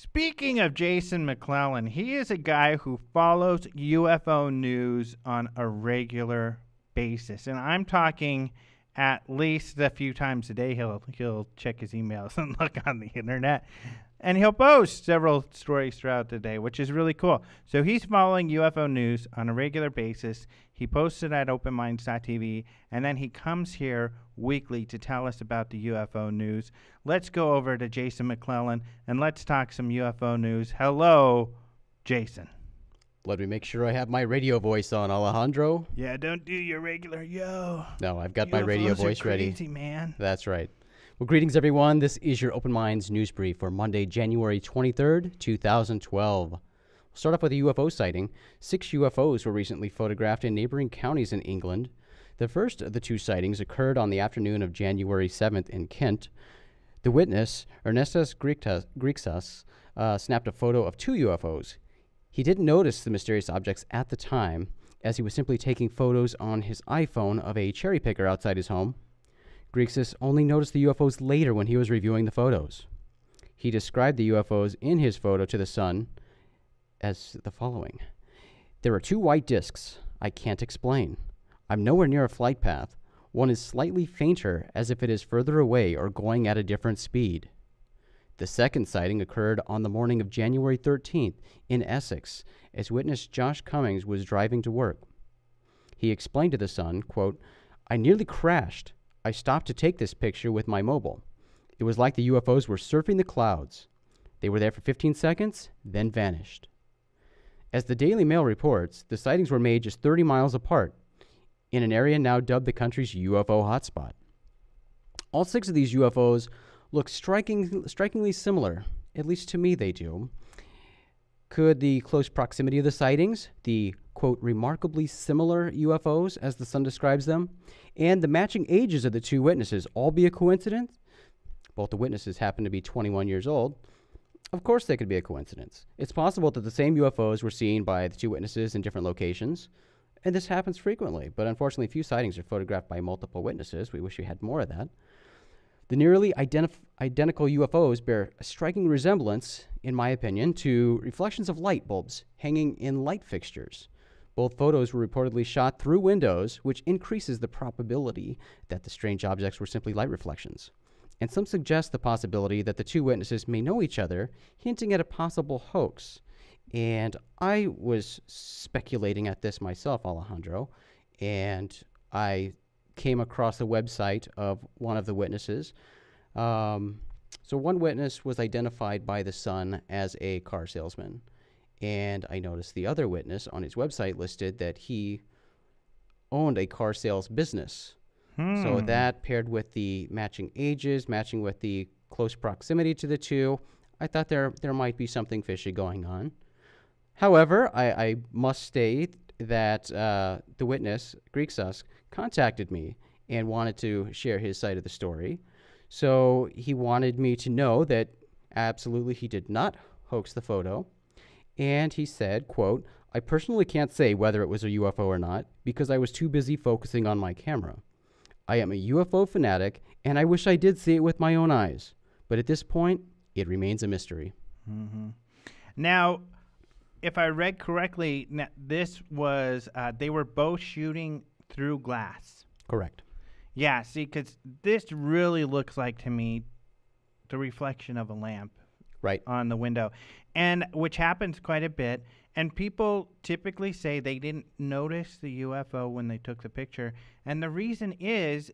Speaking of Jason McClellan, he is a guy who follows UFO news on a regular basis. And I'm talking at least a few times a day. He'll check his emails and look on the internet. And he'll post several stories throughout the day, which is really cool. So he's following UFO news on a regular basis. He posts it at openminds.tv, and then he comes here weekly to tell us about the UFO news. Let's go over to Jason McClellan, and let's talk some UFO news. Hello, Jason. Let me make sure I have my radio voice on, Alejandro. Yeah, don't do your regular yo. No, I've got my radio voice ready. Crazy, man. That's right. Well, greetings, everyone. This is your Open Minds News Brief for Monday, January 23rd, 2012. We'll start off with a UFO sighting. 6 UFOs were recently photographed in neighboring counties in England. The first of the 2 sightings occurred on the afternoon of January 7th in Kent. The witness, Ernestus Grixas, snapped a photo of 2 UFOs. He didn't notice the mysterious objects at the time, as he was simply taking photos on his iPhone of a cherry picker outside his home. Grixas only noticed the UFOs later when he was reviewing the photos. He described the UFOs in his photo to the Sun as the following. There are 2 white discs. I can't explain. I'm nowhere near a flight path. One is slightly fainter, as if it is further away or going at a different speed. The second sighting occurred on the morning of January 13th in Essex, as witness Josh Cummings was driving to work. He explained to the Sun, quote, I nearly crashed. I stopped to take this picture with my mobile. It was like the UFOs were surfing the clouds. They were there for 15 seconds, then vanished. As the Daily Mail reports, the sightings were made just 30 miles apart, in an area now dubbed the country's UFO hotspot. All 6 of these UFOs look strikingly similar, at least to me they do. Could the close proximity of the sightings, the, quote, remarkably similar UFOs, as the Sun describes them, and the matching ages of the 2 witnesses all be a coincidence? Both the witnesses happen to be 21 years old. Of course they could be a coincidence. It's possible that the same UFOs were seen by the 2 witnesses in different locations, and this happens frequently, but unfortunately few sightings are photographed by multiple witnesses. We wish we had more of that. The nearly identical UFOs bear a striking resemblance, in my opinion, to reflections of light bulbs hanging in light fixtures. Both photos were reportedly shot through windows, which increases the probability that the strange objects were simply light reflections. And some suggest the possibility that the 2 witnesses may know each other, hinting at a possible hoax. And I was speculating at this myself, Alejandro, and I came across the website of one of the witnesses. So one witness was identified by the Sun as a car salesman. And I noticed the other witness on his website listed that he owned a car sales business. So that paired with the matching ages, matching with the close proximity to the 2, I thought there might be something fishy going on. However, I must state that the witness, Grixas, contacted me and wanted to share his side of the story. So he wanted me to know that absolutely he did not hoax the photo. And he said, quote, I personally can't say whether it was a UFO or not because I was too busy focusing on my camera. I am a UFO fanatic, and I wish I did see it with my own eyes. But at this point, it remains a mystery. Mm-hmm. Now, if I read correctly, this was, they were both shooting through glass. Correct. Yeah, see, because this really looks like, to me, the reflection of a lamp on the window, and which happens quite a bit. And people typically say they didn't notice the UFO when they took the picture. And the reason is,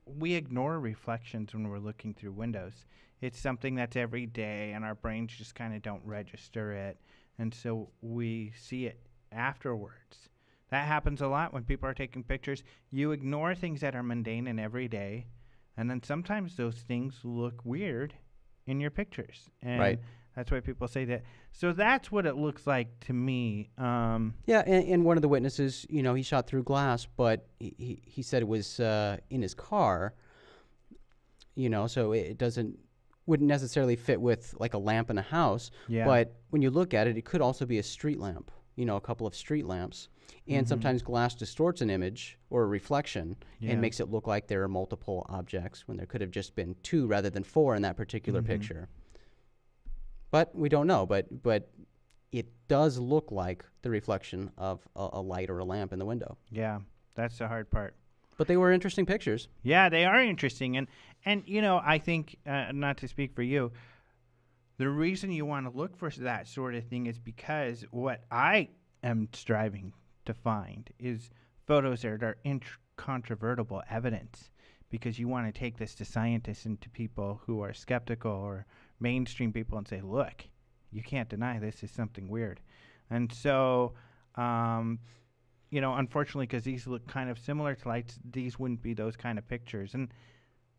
we ignore reflections when we're looking through windows. It's something that's every day, and our brains just kind of don't register it. And so we see it afterwards. That happens a lot when people are taking pictures. You ignore things that are mundane and everyday, and then sometimes those things look weird in your pictures. And that's why people say that. So that's what it looks like to me. Yeah, and one of the witnesses, he shot through glass, but he said it was in his car, so it wouldn't necessarily fit with like a lamp in a house. Yeah. But when you look at it, it could also be a street lamp, a couple of street lamps. And sometimes glass distorts an image or a reflection and makes it look like there are multiple objects when there could have just been 2 rather than 4 in that particular picture. But we don't know. But it does look like the reflection of a light or a lamp in the window. Yeah, that's the hard part. But they were interesting pictures. Yeah, they are interesting. And you know, I think, not to speak for you, the reason you want to look for that sort of thing is because what I am striving to find is photos that are incontrovertible evidence, because you want to take this to scientists and to people who are skeptical or mainstream people and say, look, you can't deny this is something weird. And so, you know, unfortunately, because these look kind of similar to lights, these wouldn't be those kind of pictures. And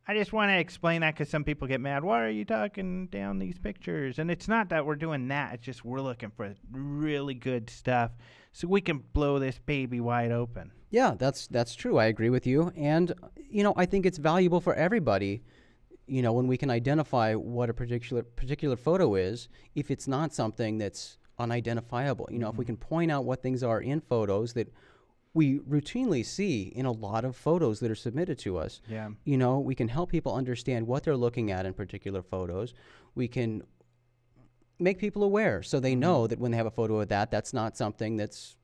I just want to explain that because some people get mad. Why are you talking down these pictures? And it's not that we're doing that. It's just we're looking for really good stuff so we can blow this baby wide open. Yeah, that's true. I agree with you. And, you know, I think it's valuable for everybody, you know, when we can identify what a particular photo is, if it's not something that's unidentifiable. You know, if we can point out what things are in photos that we routinely see in a lot of photos that are submitted to us. Yeah. You know, we can help people understand what they're looking at in particular photos. We can make people aware so they know that when they have a photo of that, that's not something that's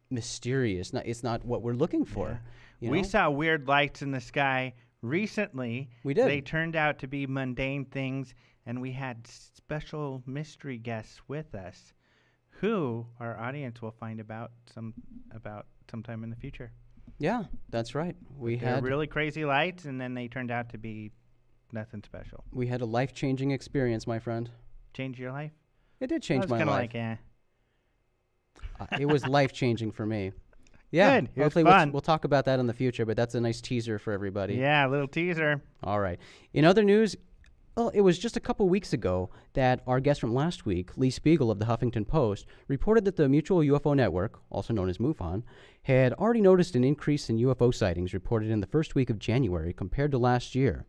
mysterious. It's not what we're looking for. Yeah. You We know? saw weird lights in the sky recently. We did. They turned out to be mundane things, and we had special mystery guests with us who our audience will find about sometime in the future. Yeah, that's right. They're had really crazy lights, and then they turned out to be nothing special. we had a life-changing experience, my friend. Change your life? It did change my I was life. like, eh. It was life-changing for me. Yeah, Good. It was hopefully fun. we'll talk about that in the future, but that's a nice teaser for everybody. Yeah, a little teaser. All right. In other news, well, it was just a couple weeks ago that our guest from last week, Lee Spiegel of the Huffington Post, reported that the Mutual UFO Network, also known as MUFON, had already noticed an increase in UFO sightings reported in the first week of January compared to last year.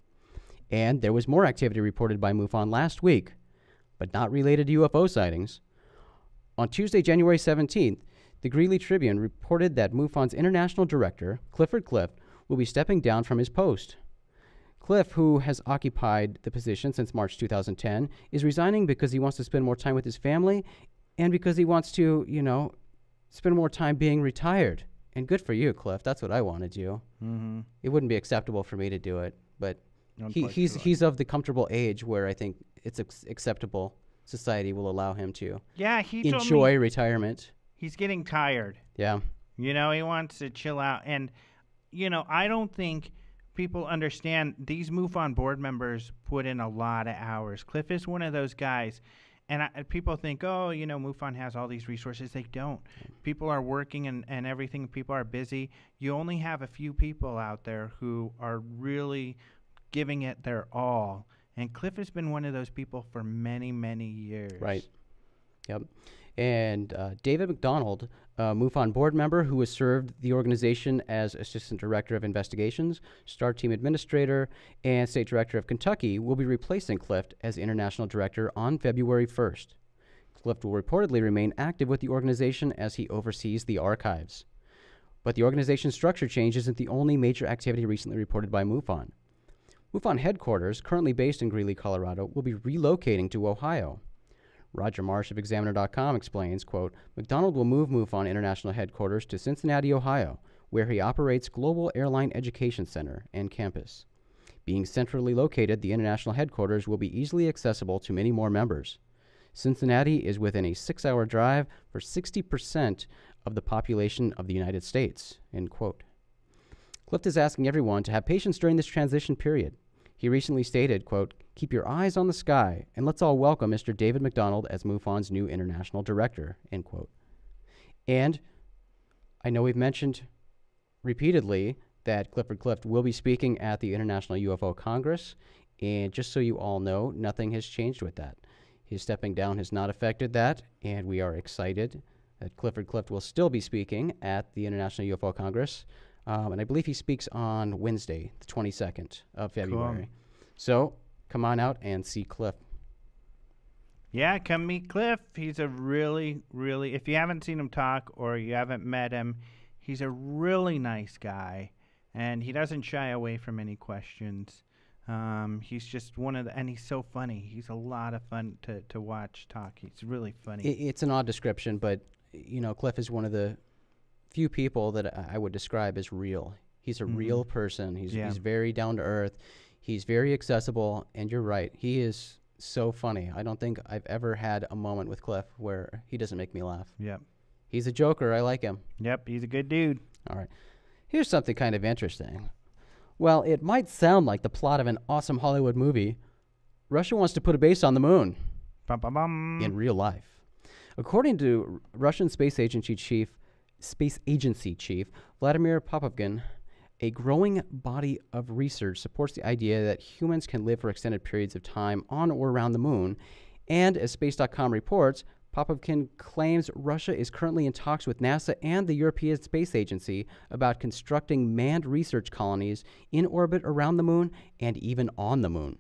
And there was more activity reported by MUFON last week, but not related to UFO sightings. On Tuesday, January 17th, the Greeley Tribune reported that MUFON's international director, Clifford Clift, will be stepping down from his post. Cliff, who has occupied the position since March 2010, is resigning because he wants to spend more time with his family and because he wants to, you know, spend more time being retired. And good for you, Cliff. That's what I want to do. Mm-hmm. It wouldn't be acceptable for me to do it, but he's of the comfortable age where I think it's acceptable. Society will allow him to he told enjoy me retirement. he's getting tired. Yeah. You know, he wants to chill out. And, you know, I don't think people understand these MUFON board members put in a lot of hours. Cliff is one of those guys. And people think, oh, you know, MUFON has all these resources. They don't. People are working and everything. People are busy. You only have a few people out there who are really giving it their all. And Cliff has been one of those people for many, many years. Right. Yep. And David McDonald, a MUFON board member who has served the organization as Assistant Director of Investigations, Star Team Administrator, and State Director of Kentucky, will be replacing Clift as International Director on February 1st. Clift will reportedly remain active with the organization as he oversees the archives. But the organization's structure change isn't the only major activity recently reported by MUFON. MUFON headquarters, currently based in Greeley, Colorado, will be relocating to Ohio. Roger Marsh of Examiner.com explains, quote, McDonald will move MUFON International Headquarters to Cincinnati, Ohio, where he operates Global Airline Education Center and campus. Being centrally located, the international headquarters will be easily accessible to many more members. Cincinnati is within a 6-hour drive for 60% of the population of the United States, end quote. Clift is asking everyone to have patience during this transition period. He recently stated, quote, keep your eyes on the sky, and let's all welcome Mr. David McDonald as MUFON's new international director, end quote. And I know we've mentioned repeatedly that Clifford Clift will be speaking at the International UFO Congress, and just so you all know, nothing has changed with that. His stepping down has not affected that, and we are excited that Clifford Clift will still be speaking at the International UFO Congress. And I believe he speaks on Wednesday, the 22nd of February. Cool. So come on out and see Cliff. Yeah, come meet Cliff. He's a really, really, if you haven't seen him talk or you haven't met him, he's a really nice guy. And he doesn't shy away from any questions. He's just one of the, and he's so funny. He's a lot of fun to watch talk. He's really funny. It's an odd description, but Cliff is one of the few people that I would describe as real. He's a real person. He's very down to earth. He's very accessible, and you're right. He is so funny. I don't think I've ever had a moment with Cliff where he doesn't make me laugh. Yep. He's a joker. I like him. Yep, he's a good dude. All right. Here's something kind of interesting. Well, it might sound like the plot of an awesome Hollywood movie. Russia wants to put a base on the moon. Bum, bum, bum. In real life. According to Russian Space Agency Chief Vladimir Popovkin, a growing body of research supports the idea that humans can live for extended periods of time on or around the moon. And as Space.com reports, Popovkin claims Russia is currently in talks with NASA and the European Space Agency about constructing manned research colonies in orbit around the moon and even on the moon.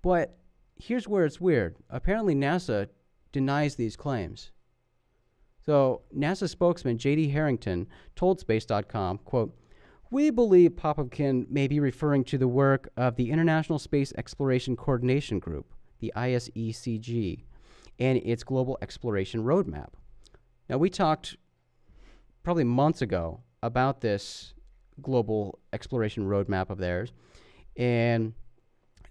But here's where it's weird. Apparently NASA denies these claims. So NASA spokesman J.D. Harrington told Space.com, quote, "We believe Popovkin may be referring to the work of the International Space Exploration Coordination Group, the ISECG, and its Global Exploration Roadmap." Now, we talked probably months ago about this Global Exploration Roadmap of theirs, and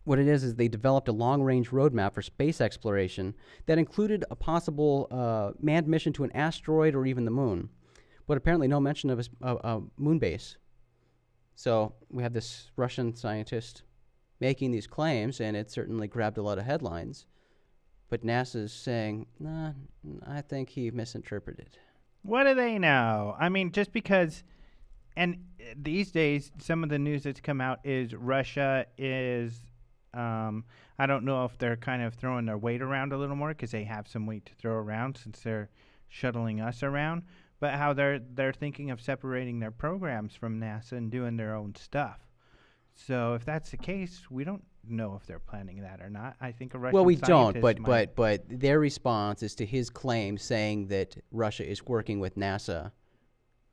what it is they developed a long-range roadmap for space exploration that included a possible manned mission to an asteroid or even the moon, but apparently no mention of a moon base. So we have this Russian scientist making these claims, and it certainly grabbed a lot of headlines. But NASA's saying, nah, I think he misinterpreted. What do they know? I mean, just because, and these days, some of the news that's come out is Russia is, I don't know if they're kind of throwing their weight around a little more because they have some weight to throw around since they're shuttling us around, but how they're thinking of separating their programs from NASA and doing their own stuff. So if that's the case, we don't know if they're planning that or not. I think a Russian we don't, scientist but their response is to his claim saying that Russia is working with NASA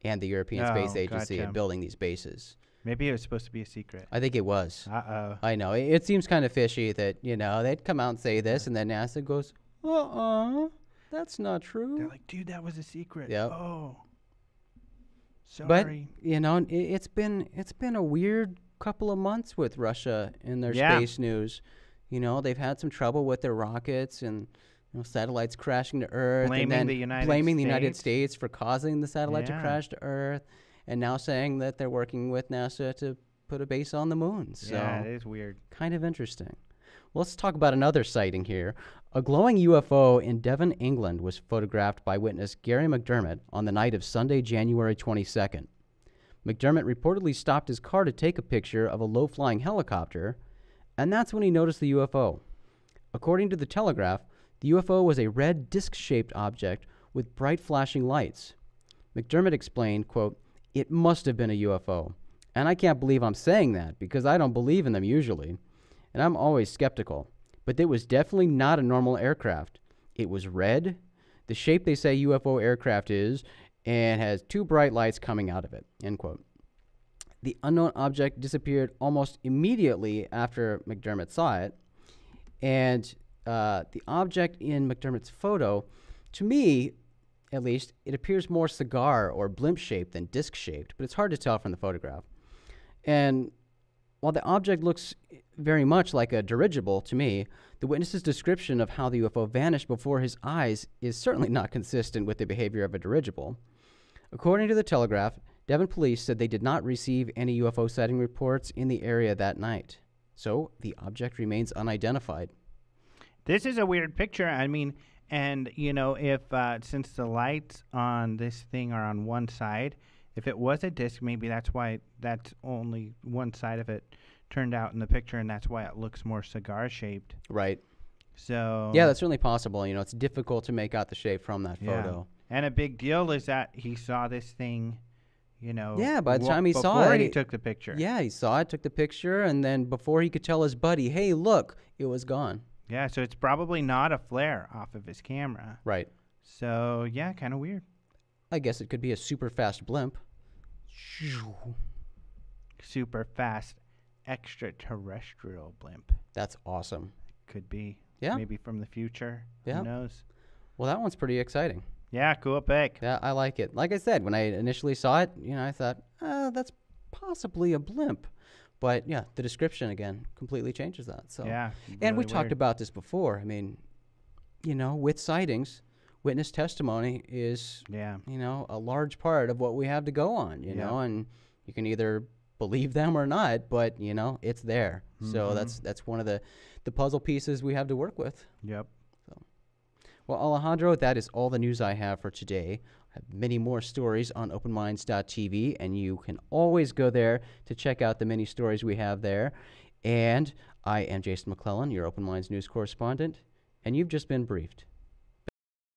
and the European Space Agency at building these bases. Maybe it was supposed to be a secret. I think it was. Uh-oh. I know. It seems kind of fishy that, they'd come out and say this, and then NASA goes, that's not true. They're like, dude, that was a secret. Yep. Oh. Sorry. But, it's been a weird couple of months with Russia in their space news. They've had some trouble with their rockets and satellites crashing to Earth, blaming and then the United States for causing the satellite to crash to Earth, and now saying that they're working with NASA to put a base on the moon. So yeah, it is weird. Kind of interesting. Well, let's talk about another sighting here. A glowing UFO in Devon, England was photographed by witness Gary McDermott on the night of Sunday, January 22nd. McDermott reportedly stopped his car to take a picture of a low-flying helicopter, and that's when he noticed the UFO. According to the Telegraph, the UFO was a red disc-shaped object with bright flashing lights. McDermott explained, quote, "It must have been a UFO, and I can't believe I'm saying that because I don't believe in them usually, and I'm always skeptical. But it was definitely not a normal aircraft. It was red, the shape they say UFO aircraft is, and has two bright lights coming out of it," end quote. The unknown object disappeared almost immediately after McDermott saw it, and the object in McDermott's photo, to me, at least, it appears more cigar or blimp-shaped than disc-shaped, but it's hard to tell from the photograph. And while the object looks very much like a dirigible to me, the witness's description of how the UFO vanished before his eyes is certainly not consistent with the behavior of a dirigible. According to the Telegraph, Devon police said they did not receive any UFO sighting reports in the area that night. So the object remains unidentified. This is a weird picture. I mean, and, if since the lights on this thing are on one side, if it was a disc, maybe that's why that's only one side of it turned out in the picture, and that's why it looks more cigar-shaped. Right. So yeah, that's certainly possible. It's difficult to make out the shape from that photo. And a big deal is that he saw this thing, Yeah, by the time he saw it, before he took the picture. Yeah, he saw it, took the picture, and then before he could tell his buddy, hey, look, it was gone. Yeah, so it's probably not a flare off of his camera. Right. So, yeah, kind of weird. I guess it could be a super fast blimp. Super fast extraterrestrial blimp. That's awesome. Could be. Yeah. Maybe from the future. Yeah. Who knows? Well, that one's pretty exciting. Yeah, cool pick. Yeah, I like it. Like I said, when I initially saw it, I thought, that's possibly a blimp. But yeah, the description again completely changes that. So Yeah. and we really talked weird. about this before. I mean, with sightings, witness testimony is Yeah. a large part of what we have to go on. You Yeah. know, and you can either believe them or not, but it's there. So that's one of the puzzle pieces we have to work with. Yep. Well, Alejandro, that is all the news I have for today. I have many more stories on openminds.tv, and you can always go there to check out the many stories we have there. And I am Jason McClellan, your Open Minds news correspondent, and you've just been briefed.